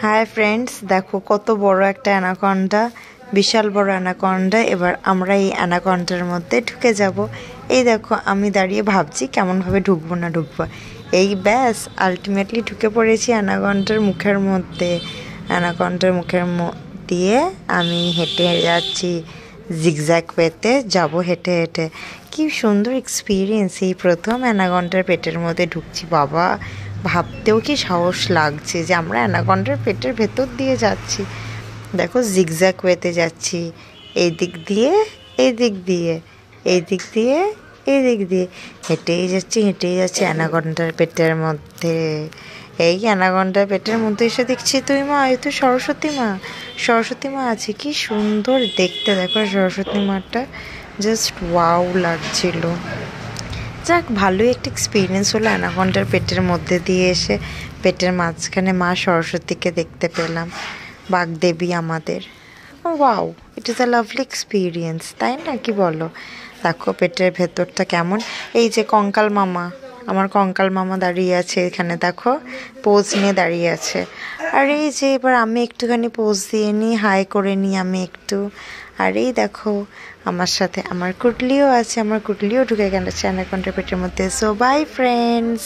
Hi friends, দেখো কত বড় একটা অ্যানাকন্ডা, বিশাল বড় অ্যানাকন্ডা। এবার আমরা এই অ্যানাকন্ডার মধ্যে ঢুকে যাব। এই দেখো আমি দাঁড়িয়ে ভাবছি কেমনভাবে ঢুকবো না ঢুকবো। এই ব্যাস আলটিমেটলি ঢুকে পড়েছি অ্যানাকন্ডার মুখের মধ্যে। অ্যানাকন্ডার মুখের দিয়ে আমি হেঁটে যাচ্ছি, জিগজ্যাগ ওয়েতে যাব হেঁটে হেঁটে। কি সুন্দর এক্সপিরিয়েন্স, এই প্রথম অ্যানাকন্ডার পেটের মধ্যে ঢুকছি। বাবা, ভাবতেও কি সাহস লাগছে যে আমরা অ্যানাকন্ডার পেটের ভেতর দিয়ে যাচ্ছি। দেখো জিগজ্যাগ ওয়েতে যাচ্ছি, এই দিক দিয়ে এই দিক দিয়ে, এই দিক দিয়ে এই দিক দিয়ে, হেঁটেই যাচ্ছি অ্যানাকন্ডার পেটের মধ্যে। এই অ্যানাকন্ডার পেটের মধ্যে এসে দেখছি তুই মা, এই তো সরস্বতী মা আছে। কি সুন্দর দেখতে, দেখো সরস্বতী মাটা জাস্ট ওয়াও লাগছিল। যাক, ভালোই একটা এক্সপিরিয়েন্স হলো অ্যানাকন্ডার পেটের মধ্যে দিয়ে এসে। পেটের মাঝখানে মা সরস্বতীকে দেখতে পেলাম, বাগদেবী আমাদের। Wow, it is a lovely experience, তাই না? কি বলো? দেখো পেটের ভেতরটা কেমন। এই যে কঙ্কাল মামা, আমার কঙ্কাল মামা দাঁড়িয়ে আছে এখানে, দেখো পোজ নিয়ে দাঁড়িয়ে আছে। আর এই যে এবার আমি একটুখানি পোজ দিয়ে নিই, হাই করে নিই আমি একটু। আর এই দেখো আমার সাথে আমার কুটলিও আছে, আমার কুটলিও ঢুকে গেছে অ্যানাকন্ডার পেটের মধ্যে। So by friends.